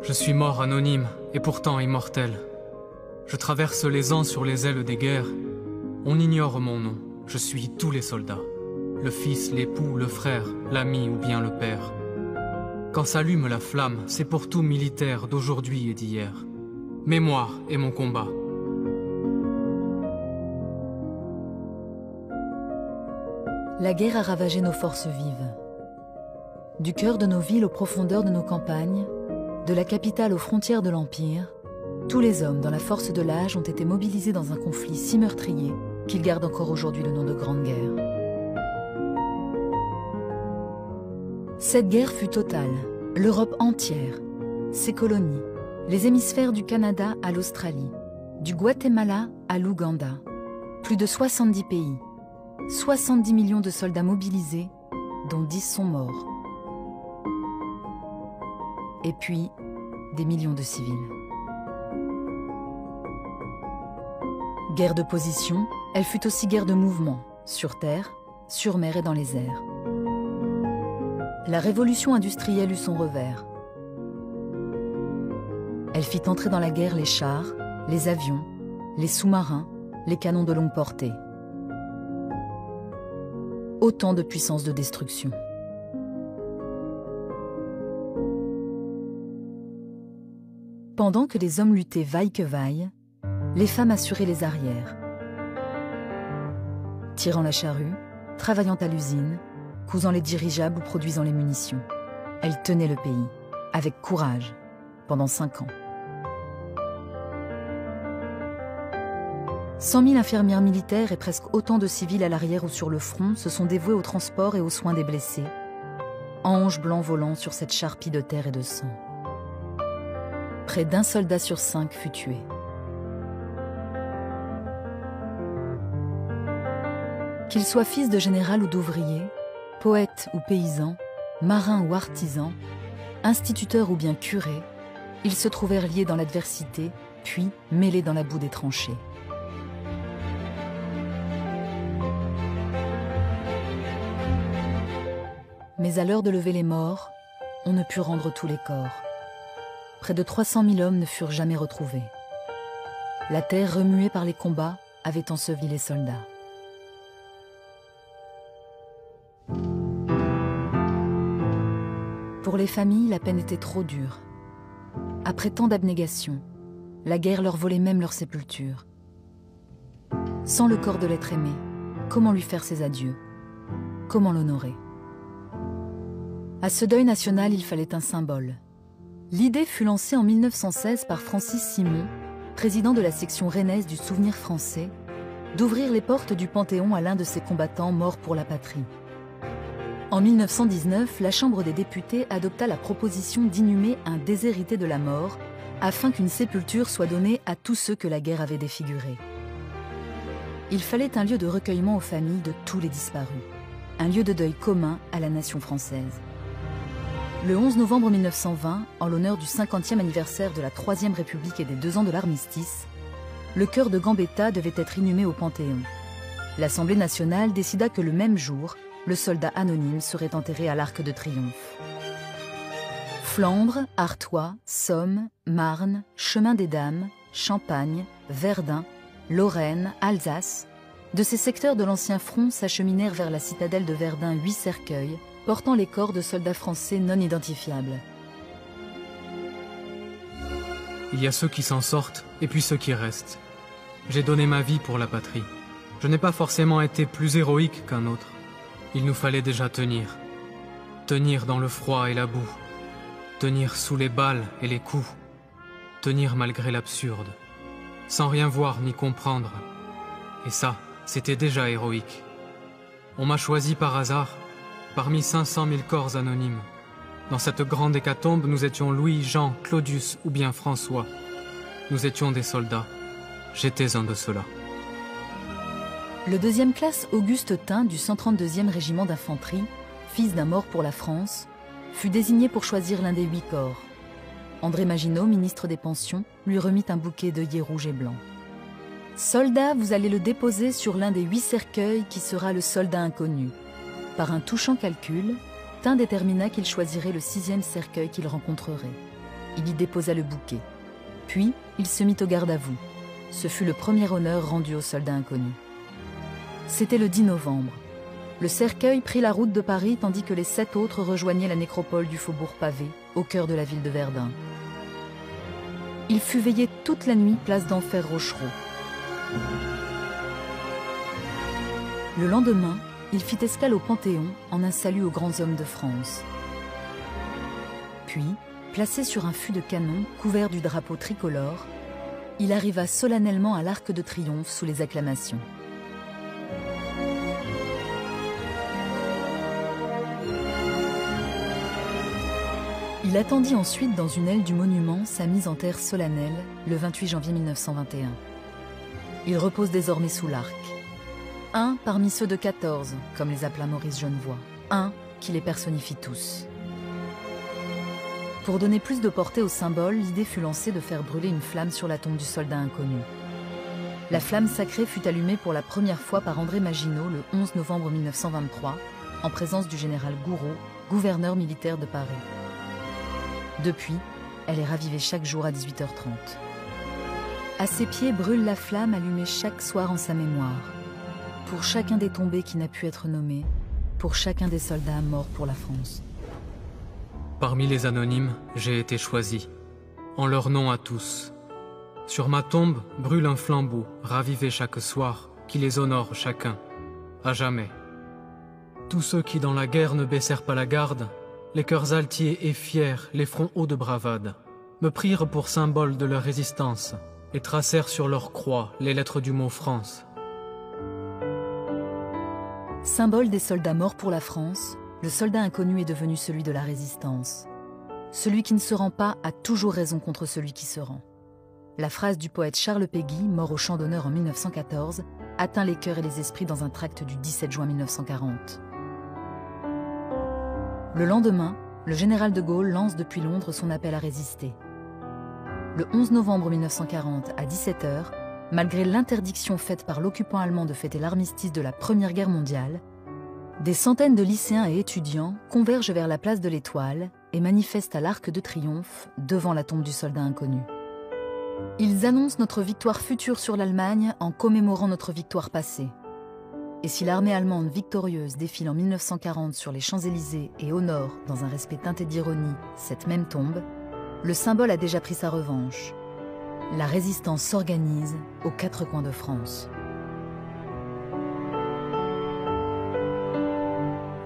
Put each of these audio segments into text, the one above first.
Je suis mort anonyme et pourtant immortel. Je traverse les ans sur les ailes des guerres. On ignore mon nom, je suis tous les soldats. Le fils, l'époux, le frère, l'ami ou bien le père. Quand s'allume la flamme, c'est pour tout militaire d'aujourd'hui et d'hier. Mémoire et mon combat. La guerre a ravagé nos forces vives. Du cœur de nos villes aux profondeurs de nos campagnes, de la capitale aux frontières de l'Empire, tous les hommes dans la force de l'âge ont été mobilisés dans un conflit si meurtrier qu'il garde encore aujourd'hui le nom de Grande Guerre. Cette guerre fut totale. L'Europe entière, ses colonies, les hémisphères du Canada à l'Australie, du Guatemala à l'Ouganda, plus de 70 pays, 70 millions de soldats mobilisés, dont 10 sont morts. Et puis, des millions de civils. Guerre de position, elle fut aussi guerre de mouvement, sur terre, sur mer et dans les airs. La révolution industrielle eut son revers. Elle fit entrer dans la guerre les chars, les avions, les sous-marins, les canons de longue portée. Autant de puissance de destruction. Pendant que les hommes luttaient vaille que vaille, les femmes assuraient les arrières. Tirant la charrue, travaillant à l'usine, cousant les dirigeables ou produisant les munitions. Elles tenaient le pays, avec courage, pendant 5 ans. 100 000 infirmières militaires et presque autant de civils à l'arrière ou sur le front se sont dévoués au transport et aux soins des blessés, anges blancs volant sur cette charpie de terre et de sang. Près d'1 soldat sur 5 fut tué. Qu'il soit fils de général ou d'ouvrier, poète ou paysan, marin ou artisan, instituteur ou bien curé, ils se trouvèrent liés dans l'adversité, puis mêlés dans la boue des tranchées. Mais à l'heure de lever les morts, on ne put rendre tous les corps. Près de 300 000 hommes ne furent jamais retrouvés. La terre remuée par les combats avait enseveli les soldats. Pour les familles, la peine était trop dure. Après tant d'abnégation, la guerre leur volait même leur sépulture. Sans le corps de l'être aimé, comment lui faire ses adieux? Comment l'honorer? À ce deuil national, il fallait un symbole. L'idée fut lancée en 1916 par Francis Simon, président de la section rennaise du Souvenir français, d'ouvrir les portes du Panthéon à l'un de ses combattants morts pour la patrie. En 1919, la Chambre des députés adopta la proposition d'inhumer un déshérité de la mort afin qu'une sépulture soit donnée à tous ceux que la guerre avait défigurés. Il fallait un lieu de recueillement aux familles de tous les disparus, un lieu de deuil commun à la nation française. Le 11 novembre 1920, en l'honneur du 50e anniversaire de la Troisième République et des 2 ans de l'armistice, le chœur de Gambetta devait être inhumé au Panthéon. L'Assemblée nationale décida que le même jour, le soldat anonyme serait enterré à l'Arc de Triomphe. Flandre, Artois, Somme, Marne, Chemin des Dames, Champagne, Verdun, Lorraine, Alsace, de ces secteurs de l'ancien front s'acheminèrent vers la citadelle de Verdun 8 cercueils, portant les corps de soldats français non identifiables. Il y a ceux qui s'en sortent et puis ceux qui restent. J'ai donné ma vie pour la patrie. Je n'ai pas forcément été plus héroïque qu'un autre. Il nous fallait déjà tenir. Tenir dans le froid et la boue. Tenir sous les balles et les coups. Tenir malgré l'absurde. Sans rien voir ni comprendre. Et ça, c'était déjà héroïque. On m'a choisi par hasard, parmi 500 000 corps anonymes. Dans cette grande hécatombe, nous étions Louis, Jean, Claudius ou bien François. Nous étions des soldats. J'étais un de ceux-là. Le 2e classe Auguste Tin du 132e régiment d'infanterie, fils d'un mort pour la France, fut désigné pour choisir l'un des 8 corps. André Maginot, ministre des Pensions, lui remit un bouquet d'œillets rouges et blancs. « Soldat, vous allez le déposer sur l'un des 8 cercueils qui sera le soldat inconnu. » Par un touchant calcul, Tin détermina qu'il choisirait le 6e cercueil qu'il rencontrerait. il y déposa le bouquet. Puis, il se mit au garde à vous. Ce fut le premier honneur rendu aux soldats inconnus. C'était le 10 novembre. Le cercueil prit la route de Paris tandis que les 7 autres rejoignaient la nécropole du faubourg pavé, au cœur de la ville de Verdun. Il fut veillé toute la nuit place d'Enfer Rochereau. Le lendemain, il fit escale au Panthéon en un salut aux grands hommes de France. Puis, placé sur un fût de canon couvert du drapeau tricolore, il arriva solennellement à l'Arc de Triomphe sous les acclamations. Il attendit ensuite dans une aile du monument sa mise en terre solennelle le 28 janvier 1921. Il repose désormais sous l'arc. Un parmi ceux de 14, comme les appela Maurice Genevoix. Un qui les personnifie tous. Pour donner plus de portée au symbole, l'idée fut lancée de faire brûler une flamme sur la tombe du soldat inconnu. La flamme sacrée fut allumée pour la première fois par André Maginot le 11 novembre 1923, en présence du général Gouraud, gouverneur militaire de Paris. Depuis, elle est ravivée chaque jour à 18h30. À ses pieds brûle la flamme allumée chaque soir en sa mémoire. Pour chacun des tombés qui n'a pu être nommé, pour chacun des soldats morts pour la France. Parmi les anonymes, j'ai été choisi, en leur nom à tous. Sur ma tombe brûle un flambeau, ravivé chaque soir, qui les honore chacun, à jamais. Tous ceux qui dans la guerre ne baissèrent pas la garde, les cœurs altiers et fiers, les fronts hauts de bravade, me prirent pour symbole de leur résistance et tracèrent sur leur croix les lettres du mot France. Symbole des soldats morts pour la France, le soldat inconnu est devenu celui de la résistance. Celui qui ne se rend pas a toujours raison contre celui qui se rend. La phrase du poète Charles Péguy, mort au Champ d'honneur en 1914, atteint les cœurs et les esprits dans un tract du 17 juin 1940. Le lendemain, le général de Gaulle lance depuis Londres son appel à résister. Le 11 novembre 1940, à 17h, malgré l'interdiction faite par l'occupant allemand de fêter l'armistice de la Première Guerre mondiale, des centaines de lycéens et étudiants convergent vers la place de l'Étoile et manifestent à l'Arc de Triomphe devant la tombe du soldat inconnu. Ils annoncent notre victoire future sur l'Allemagne en commémorant notre victoire passée. Et si l'armée allemande victorieuse défile en 1940 sur les Champs-Élysées et honore, dans un respect teinté d'ironie, cette même tombe, le symbole a déjà pris sa revanche. La résistance s'organise aux 4 coins de France.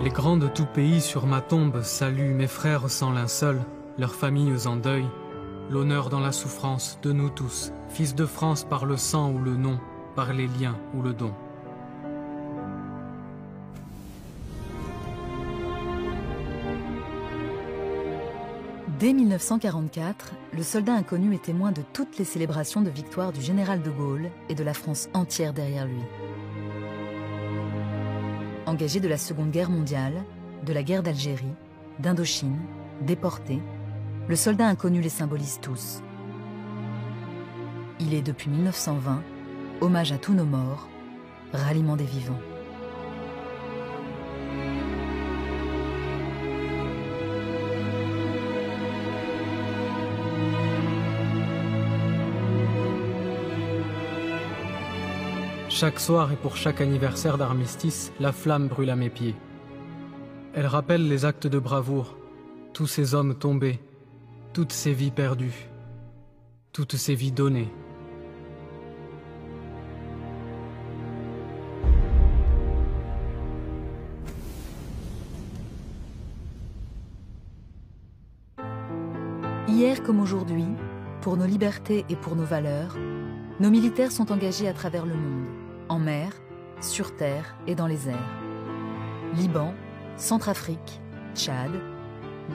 Les grands de tout pays sur ma tombe saluent mes frères sans linceul, leurs familles en deuil, l'honneur dans la souffrance de nous tous, fils de France par le sang ou le nom, par les liens ou le don. Dès 1944, le soldat inconnu est témoin de toutes les célébrations de victoire du général de Gaulle et de la France entière derrière lui. Engagé de la Seconde Guerre mondiale, de la guerre d'Algérie, d'Indochine, déporté, le soldat inconnu les symbolise tous. Il est depuis 1920, hommage à tous nos morts, ralliement des vivants. Chaque soir et pour chaque anniversaire d'armistice, la flamme brûle à mes pieds. Elle rappelle les actes de bravoure, tous ces hommes tombés, toutes ces vies perdues, toutes ces vies données. Hier comme aujourd'hui, pour nos libertés et pour nos valeurs, nos militaires sont engagés à travers le monde, en mer, sur terre et dans les airs. Liban, Centrafrique, Tchad,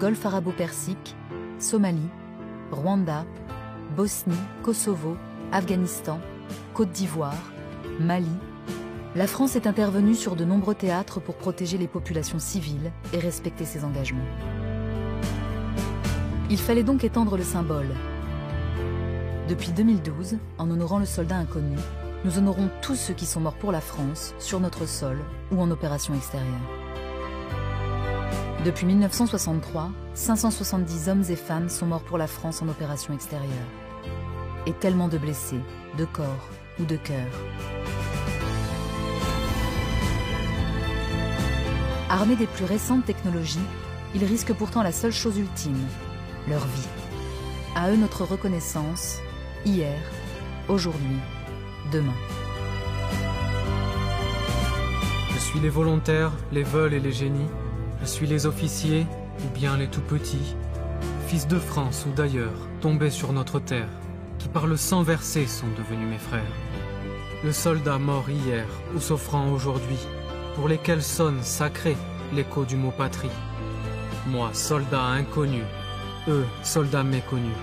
Golfe arabo-persique, Somalie, Rwanda, Bosnie, Kosovo, Afghanistan, Côte d'Ivoire, Mali. La France est intervenue sur de nombreux théâtres pour protéger les populations civiles et respecter ses engagements. Il fallait donc étendre le symbole. Depuis 2012, en honorant le soldat inconnu, nous honorons tous ceux qui sont morts pour la France, sur notre sol ou en opération extérieure. Depuis 1963, 570 hommes et femmes sont morts pour la France en opération extérieure. Et tellement de blessés, de corps ou de cœur. Armés des plus récentes technologies, ils risquent pourtant la seule chose ultime, leur vie. À eux notre reconnaissance, hier, aujourd'hui, demain. Je suis les volontaires, les veules et les génies. Je suis les officiers, ou bien les tout-petits, fils de France ou d'ailleurs, tombés sur notre terre, qui par le sang versé sont devenus mes frères. Le soldat mort hier, ou s'offrant aujourd'hui, pour lesquels sonne sacré l'écho du mot patrie. Moi, soldat inconnu, eux, soldats méconnus,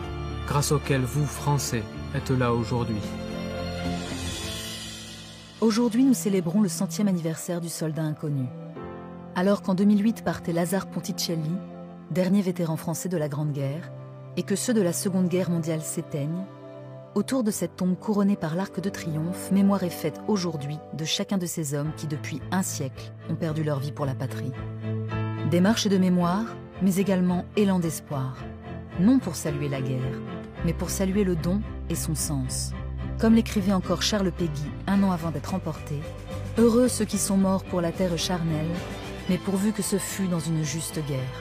grâce auxquels vous, Français, êtes là aujourd'hui. Aujourd'hui, nous célébrons le 100e anniversaire du soldat inconnu. Alors qu'en 2008 partait Lazare Ponticelli, dernier vétéran français de la Grande Guerre, et que ceux de la Seconde Guerre mondiale s'éteignent, autour de cette tombe couronnée par l'Arc de Triomphe, mémoire est faite aujourd'hui de chacun de ces hommes qui, depuis un siècle, ont perdu leur vie pour la patrie. Démarche de mémoire, mais également élan d'espoir. Non pour saluer la guerre, mais pour saluer le don et son sens. Comme l'écrivait encore Charles Péguy un an avant d'être emporté, « Heureux ceux qui sont morts pour la terre charnelle, mais pourvu que ce fût dans une juste guerre. »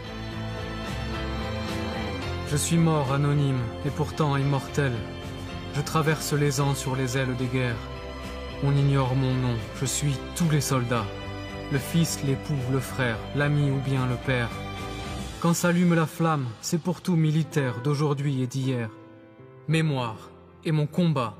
Je suis mort anonyme et pourtant immortel. Je traverse les ans sur les ailes des guerres. On ignore mon nom, je suis tous les soldats. Le fils, l'époux, le frère, l'ami ou bien le père. Quand s'allume la flamme, c'est pour tout militaire d'aujourd'hui et d'hier. Mémoire et mon combat